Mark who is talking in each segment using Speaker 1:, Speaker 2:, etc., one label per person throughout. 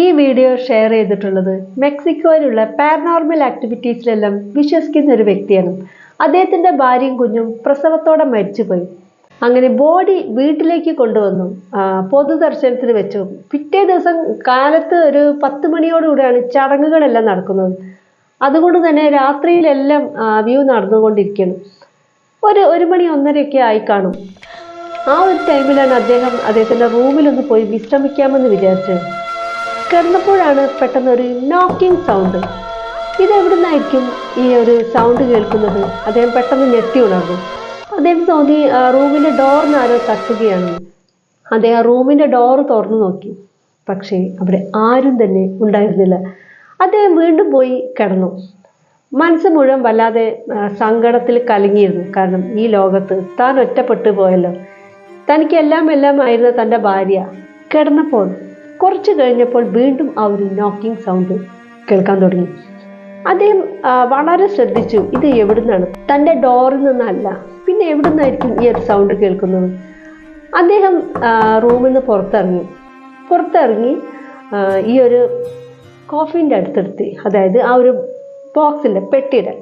Speaker 1: ഈ video share ചെയ്തിട്ടുള്ളത് മെക്സിക്കോയിലുള്ള paranormal ആക്ടിവിറ്റീസിലെല്ലാം വിശ്വസിക്കുന്ന ഒരു വ്യക്തിയാണ്. അദ്ദേഹത്തിൻ്റെ ഭാര്യയും കുഞ്ഞും പ്രസവത്തോടെ മരിച്ചുപോയി. അങ്ങനെ ബോഡി വീട്ടിലേക്ക് കൊണ്ടുവന്നു, പൊതുദർശനത്തിന് വെച്ചു. പിറ്റേ ദിവസം കാലത്ത് ഒരു 10 മണിയോടുകൂടിയാണ് ചടങ്ങുകളെല്ലാം നടക്കുന്നത്. അതുകൊണ്ട് തന്നെ രാത്രിയിലെല്ലാം വ്യൂ നടന്നുകൊണ്ടിരിക്കുന്നു. ഒരു മണി 1:30 ആയി കാണും. ആ ഒരു ടൈമിലാണ് അദ്ദേഹത്തിൻ്റെ റൂമിലൊന്ന് പോയി വിശ്രമിക്കാമെന്ന് വിചാരിച്ചത്. കിടന്നപ്പോഴാണ് പെട്ടെന്ന് ഒരു നോക്കിംഗ് സൗണ്ട്. ഇതെവിടെ നിന്നായിരിക്കും ഈ ഒരു സൗണ്ട് കേൾക്കുന്നത്? അദ്ദേഹം പെട്ടെന്ന് ഞെട്ടി ഉണർന്നു. അദ്ദേഹം തോന്നി റൂമിൻ്റെ ഡോറിന് ആരോ തട്ടുകയാണെന്ന്. അദ്ദേഹം റൂമിൻ്റെ ഡോറ് തുറന്നു നോക്കി. പക്ഷേ അവിടെ ആരും തന്നെ ഉണ്ടായിരുന്നില്ല. അദ്ദേഹം വീണ്ടും പോയി കിടന്നു. മനസ്സ് മുഴുവൻ വല്ലാതെ സങ്കടത്തിൽ കലങ്ങിയിരുന്നു. കാരണം ഈ ലോകത്ത് താൻ ഒറ്റപ്പെട്ടു പോയല്ലോ. തനിക്ക് എല്ലാം ആയിരുന്ന തൻ്റെ ഭാര്യ കിടന്നപ്പോൾ കുറച്ച് കഴിഞ്ഞപ്പോൾ വീണ്ടും ആ ഒരു നോക്കിംഗ് സൗണ്ട് കേൾക്കാൻ തുടങ്ങി. അദ്ദേഹം വളരെ ശ്രദ്ധിച്ചു, ഇത് എവിടുന്നാണ്? തൻ്റെ ഡോറിൽ നിന്നല്ല, പിന്നെ എവിടുന്നായിരിക്കും ഈ ഒരു സൗണ്ട് കേൾക്കുന്നത്? അദ്ദേഹം റൂമിൽ നിന്ന് പുറത്തിറങ്ങി ഈ ഒരു കോഫിൻ്റെ അടുത്തെടുത്ത്, അതായത് ആ ഒരു ബോക്സിൻ്റെ പെട്ടിയുടെ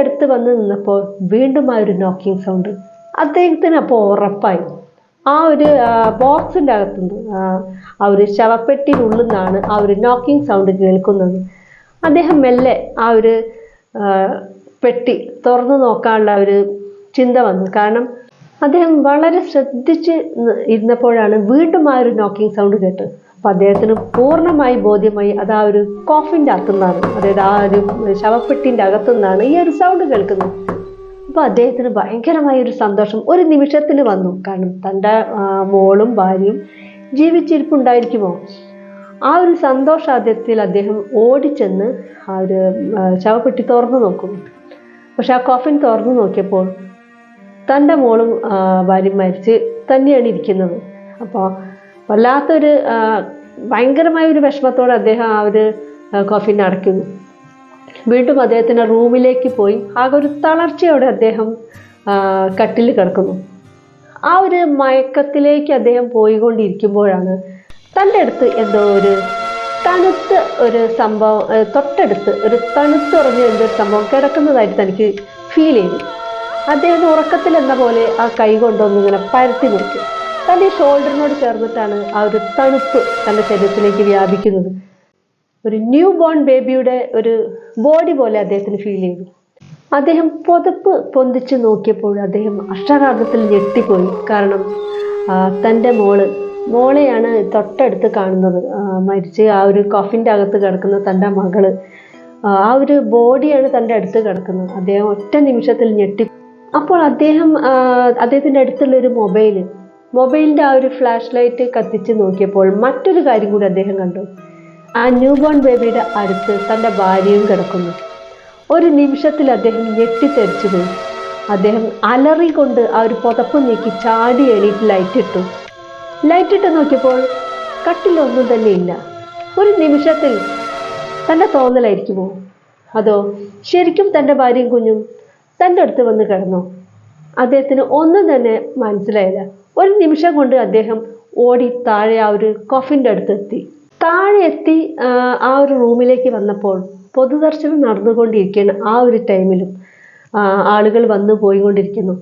Speaker 1: അടുത്ത് വന്ന് നിന്നപ്പോൾ വീണ്ടും ആ ഒരു നോക്കിംഗ് സൗണ്ട്. അദ്ദേഹത്തിന് അപ്പോൾ ഉറപ്പായി ആ ഒരു ബോക്സിൻ്റെ അകത്തുനിന്ന്, ആ ഒരു ശവപ്പെട്ടിനുള്ളിൽ നിന്നാണ് ആ ഒരു നോക്കിംഗ് സൗണ്ട് കേൾക്കുന്നത്. അദ്ദേഹം മെല്ലെ ആ ഒരു പെട്ടി തുറന്നു നോക്കാനുള്ള ഒരു ചിന്ത വന്നു. കാരണം അദ്ദേഹം വളരെ ശ്രദ്ധിച്ച് ഇരുന്നപ്പോഴാണ് വീണ്ടും ആ ഒരു നോക്കിംഗ് സൗണ്ട് കേട്ടത്. അപ്പം അദ്ദേഹത്തിന് പൂർണ്ണമായി ബോധ്യമായി അത് ആ ഒരു കോഫിൻ്റെ അകത്തുനിന്നാണ്, അതായത് ആ ഒരു ശവപ്പെട്ടിൻ്റെ അകത്തുനിന്നാണ് ഈ ഒരു സൗണ്ട് കേൾക്കുന്നത്. അപ്പോൾ അദ്ദേഹത്തിന് ഭയങ്കരമായൊരു സന്തോഷം ഒരു നിമിഷത്തിൽ വന്നു. കാരണം തൻ്റെ മോളും ഭാര്യയും ജീവിച്ചിരിപ്പുണ്ടായിരിക്കുമോ? ആ ഒരു സന്തോഷാദ്യത്തിൽ അദ്ദേഹം ഓടിച്ചെന്ന് ആ ഒരു ശവപ്പെട്ടി തുറന്നു നോക്കും. പക്ഷെ ആ കോഫിൻ തുറന്നു നോക്കിയപ്പോൾ തൻ്റെ മോളും ഭാര്യയും മരിച്ച് തന്നെയാണ് ഇരിക്കുന്നത്. അപ്പോൾ വല്ലാത്തൊരു ഭയങ്കരമായൊരു വിഷമത്തോടെ അദ്ദേഹം ആ ഒരു കോഫിനെ അടയ്ക്കുന്നു. വീണ്ടും അദ്ദേഹത്തിൻ്റെ റൂമിലേക്ക് പോയി ആകെ ഒരു തളർച്ചയോടെ അദ്ദേഹം കട്ടിൽ കിടക്കുന്നു. ആ ഒരു മയക്കത്തിലേക്ക് അദ്ദേഹം പോയിക്കൊണ്ടിരിക്കുമ്പോഴാണ് തൻ്റെ അടുത്ത് എന്തോ ഒരു തണുത്ത ഒരു സംഭവം, തൊട്ടടുത്ത് ഒരു തണുത്തുറഞ്ഞ എന്തോ ഒരു സംഭവം കിടക്കുന്നതായിട്ട് തനിക്ക് ഫീൽ ചെയ്തു. അദ്ദേഹം ഉറക്കത്തിൽ എന്ന പോലെ ആ കൈ കൊണ്ടൊന്നിങ്ങനെ പരത്തി നിർത്തി. തൻ്റെ ഷോൾഡറിനോട് ചേർന്നിട്ടാണ് ആ ഒരു തണുപ്പ് തൻ്റെ ശരീരത്തിലേക്ക് വ്യാപിക്കുന്നത്. ഒരു ന്യൂ ബോൺ ബേബിയുടെ ഒരു ബോഡി പോലെ അദ്ദേഹത്തിന് ഫീൽ ചെയ്തു. അദ്ദേഹം പുതപ്പ് പൊന്തിച്ച് നോക്കിയപ്പോൾ അദ്ദേഹം അക്ഷരാർത്ഥത്തിൽ ഞെട്ടിപ്പോയി. കാരണം തൻ്റെ മോളെയാണ് തൊട്ടടുത്ത് കാണുന്നത്. മരിച്ച് ആ ഒരു കോഫിൻ്റെ അകത്ത് കിടക്കുന്ന തൻ്റെ മകള്, ആ ഒരു ബോഡിയാണ് തൻ്റെ അടുത്ത് കിടക്കുന്നത്. അദ്ദേഹം ഒറ്റ നിമിഷത്തിൽ ഞെട്ടി. അപ്പോൾ അദ്ദേഹത്തിൻ്റെ അടുത്തുള്ളൊരു മൊബൈലിൻ്റെ ആ ഒരു ഫ്ലാഷ് ലൈറ്റ് കത്തിച്ച് നോക്കിയപ്പോൾ മറ്റൊരു കാര്യം കൂടി അദ്ദേഹം കണ്ടു. ആ ന്യൂ ബോൺ ബേബിയുടെ അടുത്ത് തൻ്റെ ഭാര്യയും കിടക്കുന്നു. ഒരു നിമിഷത്തിൽ അദ്ദേഹം ഞെട്ടിത്തെറിച്ചു പോയി. അദ്ദേഹം അലറിക്കൊണ്ട് ആ ഒരു പുതപ്പ് നീക്കി ചാടി എണീറ്റ് ലൈറ്റിട്ട് നോക്കിയപ്പോൾ കട്ടിലൊന്നും തന്നെ ഇല്ല. ഒരു നിമിഷത്തിൽ തൻ്റെ തോന്നലായിരിക്കുമോ, അതോ ശരിക്കും തൻ്റെ ഭാര്യയും കുഞ്ഞും തൻ്റെ അടുത്ത് വന്ന് കിടന്നോ? അദ്ദേഹത്തിന് ഒന്നും തന്നെ മനസ്സിലായില്ല. ഒരു നിമിഷം കൊണ്ട് അദ്ദേഹം ഓടി താഴെ ആ ഒരു കോഫിൻ്റെ അടുത്തെത്തി. താഴെ എത്തി ആ ഒരു റൂമിലേക്ക് വന്നപ്പോൾ പൊതുദർശനം നടന്നുകൊണ്ടിരിക്കുന്ന ആ ഒരു ടൈമിലും ആളുകൾ വന്നു പോയിക്കൊണ്ടിരിക്കുന്നു.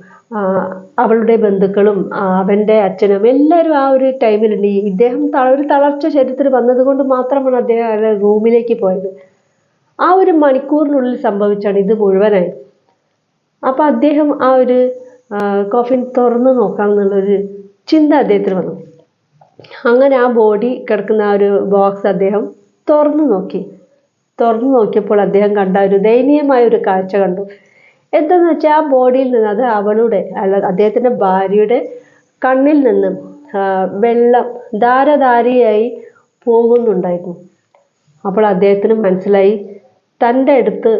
Speaker 1: അവളുടെ ബന്ധുക്കളും അവൻ്റെ അച്ഛനും എല്ലാവരും ആ ഒരു ടൈമിലുണ്ട്. ഇദ്ദേഹം ഒരു തളർച്ച ശരീരത്തിൽ വന്നതുകൊണ്ട് മാത്രമാണ് അദ്ദേഹം റൂമിലേക്ക് പോയത്. ആ ഒരു മണിക്കൂറിനുള്ളിൽ സംഭവിച്ചാണ് ഇത് മുഴുവനായി. അപ്പം അദ്ദേഹം ആ ഒരു കോഫിൻ തുറന്നു നോക്കാമെന്നുള്ളൊരു ചിന്ത അദ്ദേഹത്തിന് വന്നു. അങ്ങനെ ആ ബോഡി കിടക്കുന്ന ആ ഒരു ബോക്സ് അദ്ദേഹം തുറന്നു നോക്കിയപ്പോൾ അദ്ദേഹം കണ്ട ഒരു ദയനീയമായ ഒരു കാഴ്ച കണ്ടു. എന്താന്ന് വെച്ചാൽ ആ ബോഡിയിൽ നിന്ന്, അത് അദ്ദേഹത്തിൻ്റെ ഭാര്യയുടെ കണ്ണിൽ നിന്നും വെള്ളം ധാരധാരയായി പോകുന്നുണ്ടായിരുന്നു. അപ്പോൾ അദ്ദേഹത്തിന് മനസ്സിലായി, തൻ്റെ അടുത്ത്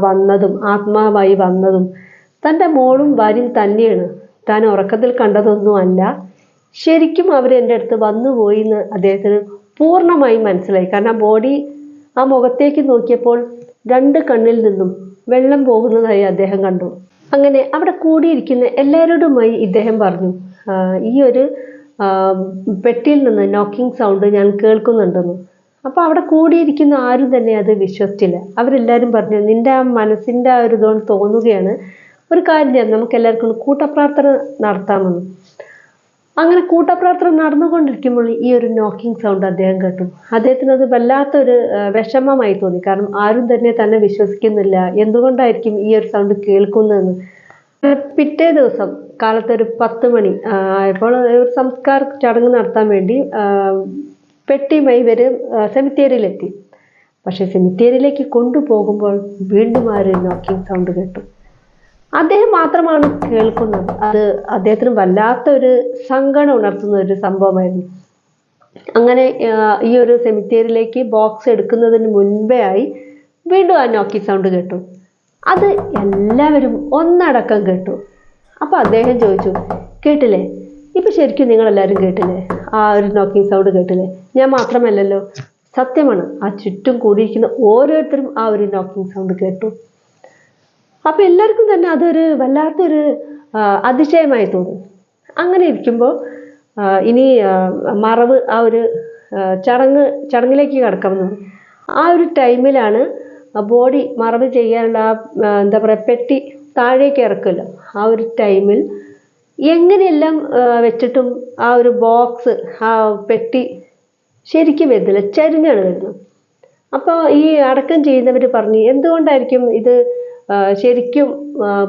Speaker 1: വന്നതും ആത്മാവായി വന്നതും തൻ്റെ മോളും ഭാര്യയും തന്നെയാണ്. താൻ ഉറക്കത്തിൽ കണ്ടതൊന്നുമല്ല, ശരിക്കും അവർ എൻ്റെ അടുത്ത് വന്നുപോയി എന്ന് അദ്ദേഹത്തിന് പൂർണ്ണമായും മനസ്സിലായി. കാരണം ആ ബോഡി ആ മുഖത്തേക്ക് നോക്കിയപ്പോൾ 2 കണ്ണിൽ നിന്നും വെള്ളം പോകുന്നതായി അദ്ദേഹം കണ്ടു. അങ്ങനെ അവിടെ കൂടിയിരിക്കുന്ന എല്ലാവരോടുമായി ഇദ്ദേഹം പറഞ്ഞു, ഈ ഒരു പെട്ടിയിൽ നിന്ന് നോക്കിംഗ് സൗണ്ട് ഞാൻ കേൾക്കുന്നുണ്ടെന്ന്. അപ്പോൾ അവിടെ കൂടിയിരിക്കുന്ന ആരും തന്നെ അത് വിശ്വസിച്ചില്ല. അവരെല്ലാവരും പറഞ്ഞു, നിന്റെ ആ മനസ്സിൻ്റെ ആ ഒരു ഇതുകൊണ്ട് തോന്നുകയാണ്, ഒരു കാര്യം ചെയ്യാം, നമുക്ക് എല്ലാവർക്കും കൂട്ടപ്രാർത്ഥന നടത്താമെന്ന്. അങ്ങനെ കൂട്ടപ്രാർത്ഥന നടന്നുകൊണ്ടിരിക്കുമ്പോൾ ഈ ഒരു നോക്കിംഗ് സൗണ്ട് അദ്ദേഹം കേട്ടു. അദ്ദേഹത്തിന് അത് വല്ലാത്തൊരു വിഷമമായി തോന്നി. കാരണം ആരും തന്നെ വിശ്വസിക്കുന്നില്ല, എന്തുകൊണ്ടായിരിക്കും ഈ ഒരു സൗണ്ട് കേൾക്കുന്നതെന്ന്. പിറ്റേ ദിവസം കാലത്ത് ഒരു 10 മണി ആയപ്പോൾ ഒരു സംസ്കാര ചടങ്ങ് നടത്താൻ വേണ്ടി പെട്ടിയുമായി ഇവർ സെമിത്തേരിയിലെത്തി. പക്ഷെ സെമിത്തേരിയിലേക്ക് കൊണ്ടുപോകുമ്പോൾ വീണ്ടും ആ ഒരു നോക്കിംഗ് സൗണ്ട് കേട്ടു. അദ്ദേഹം മാത്രമാണ് കേൾക്കുന്നത്. അത് അദ്ദേഹത്തിന് വല്ലാത്തൊരു സങ്കടം ഉണർത്തുന്ന ഒരു സംഭവമായിരുന്നു. അങ്ങനെ ഈ ഒരു സെമിത്തേരിയിലേക്ക് ബോക്സ് എടുക്കുന്നതിന് മുൻപേ ആയി വീണ്ടും ആ നോക്കിംഗ് സൗണ്ട് കേട്ടു. അത് എല്ലാവരും ഒന്നടക്കം കേട്ടു. അപ്പോൾ അദ്ദേഹം ചോദിച്ചു, കേട്ടില്ലേ, ഇപ്പം ശരിക്കും നിങ്ങളെല്ലാവരും കേട്ടില്ലേ, ആ ഒരു നോക്കിംഗ് സൗണ്ട് കേട്ടില്ലേ? ഞാൻ മാത്രമല്ലല്ലോ, സത്യമാണ്, ആ ചുറ്റും കൂടിയിരിക്കുന്ന ഓരോരുത്തരും ആ ഒരു നോക്കിംഗ് സൗണ്ട് കേട്ടു. അപ്പോൾ എല്ലാവർക്കും തന്നെ അതൊരു വല്ലാത്തൊരു അതിശയമായി തോന്നി. അങ്ങനെ ഇരിക്കുമ്പോൾ ഇനി മറവ് ആ ഒരു ചടങ്ങിലേക്ക് കടക്കാമെന്ന്. ആ ഒരു ടൈമിലാണ് ബോഡി മറവ് ചെയ്യാനുള്ള എന്താ പറയുക, പെട്ടി താഴേക്ക് ഇറക്കുമല്ലോ. ആ ഒരു ടൈമിൽ എങ്ങനെയെല്ലാം വെച്ചിട്ടും ആ ഒരു ബോക്സ്, ആ പെട്ടി ശരിക്കും വരുന്നില്ല, ചരിഞ്ഞാണ് വരുന്നത്. അപ്പോൾ ഈ അടക്കം ചെയ്യുന്നവർ പറഞ്ഞു, എന്തുകൊണ്ടായിരിക്കും ഇത് ശരിക്കും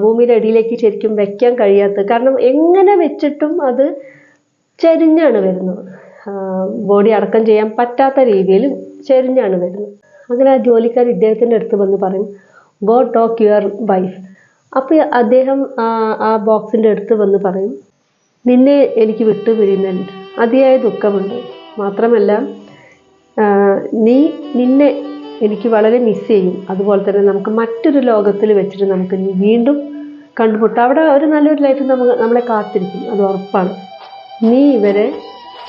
Speaker 1: ഭൂമിയുടെ അടിയിലേക്ക് ശരിക്കും വെക്കാൻ കഴിയാത്തത്? കാരണം എങ്ങനെ വെച്ചിട്ടും അത് ചരിഞ്ഞാണ് വരുന്നത്. ബോഡി അടക്കം ചെയ്യാൻ പറ്റാത്ത രീതിയിൽ ചരിഞ്ഞാണ് വരുന്നത്. അങ്ങനെ ആ ജോലിക്കാർ ഇദ്ദേഹത്തിൻ്റെ അടുത്ത് വന്ന് പറയും, ഗോ ടോക്ക് യുവർ വൈഫ്. അപ്പോൾ അദ്ദേഹം ആ ബോക്സിൻ്റെ അടുത്ത് വന്ന് പറയും, നിന്നെ എനിക്ക് വിട്ടുപിരിയുന്നതിൽ അതിയായ ദുഃഖമുണ്ട്. മാത്രമല്ല നിന്നെ എനിക്ക് വളരെ മിസ് ചെയ്യും. അതുപോലെ തന്നെ നമുക്ക് മറ്റൊരു ലോകത്തിൽ വെച്ചിട്ട് നമുക്ക് വീണ്ടും കണ്ടുമുട്ടാം. അവിടെ ഒരു നല്ലൊരു ലൈഫ് നമ്മളെ കാത്തിരിക്കും, അത് ഉറപ്പാണ്. നീ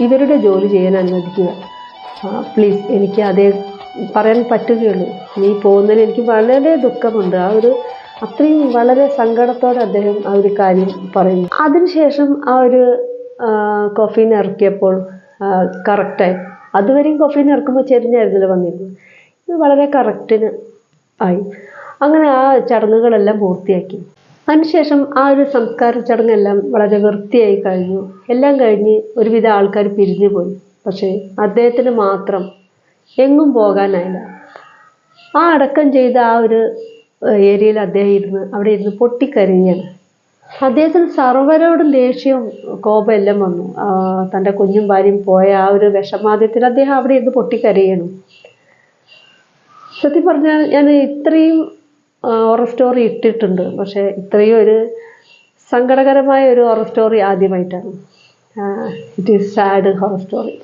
Speaker 1: ഇവരുടെ ജോലി ചെയ്യാൻ അനുവദിക്കുക പ്ലീസ്. എനിക്ക് അതേ പറയാൻ പറ്റുകയുള്ളൂ. നീ പോകുന്നതിൽ എനിക്ക് വളരെ ദുഃഖമുണ്ട്. അത്രയും വളരെ സങ്കടത്തോടെ അദ്ദേഹം ആ ഒരു കാര്യം പറയുന്നു. അതിനുശേഷം ആ ഒരു കോഫീൻ ഇറക്കിയപ്പോൾ കറക്റ്റായി. അതുവരെയും കോഫീൻ ഇറക്കുമ്പോൾ ചെരിഞ്ഞായിരുന്നല്ലോ വന്നിരുന്നത്. ഇത് വളരെ കറക്റ്റിന് ആയി. അങ്ങനെ ആ ചടങ്ങുകളെല്ലാം പൂർത്തിയാക്കി. അതിനുശേഷം ആ ഒരു സംസ്കാര ചടങ്ങെല്ലാം വളരെ വൃത്തിയായി കഴിഞ്ഞു. എല്ലാം കഴിഞ്ഞ് ഒരുവിധ ആൾക്കാർ പിരിഞ്ഞു പോയി. പക്ഷേ അദ്ദേഹത്തിന് മാത്രം എങ്ങും പോകാനായില്ല. ആ അടക്കം ചെയ്ത ആ ഒരു ഏരിയയിൽ അദ്ദേഹം അവിടെ ഇരുന്ന് പൊട്ടിക്കരയുകയാണ്. അദ്ദേഹത്തിന് സർവരോടും ദേഷ്യവും കോപം എല്ലാം വന്നു. തൻ്റെ കുഞ്ഞും ഭാര്യയും പോയ ആ ഒരു വിഷമാദ്യത്തിൽ അദ്ദേഹം അവിടെ ഇരുന്ന് പൊട്ടിക്കരയണം. സത്യം പറഞ്ഞാൽ ഞാൻ ഇത്രയും ഹൊറർ സ്റ്റോറി ഇട്ടിട്ടുണ്ട്, പക്ഷേ ഇത്രയും ഒരു സങ്കടകരമായ ഒരു ഹൊറർ സ്റ്റോറി ആദ്യമായിട്ടാണ്. It is sad horror story.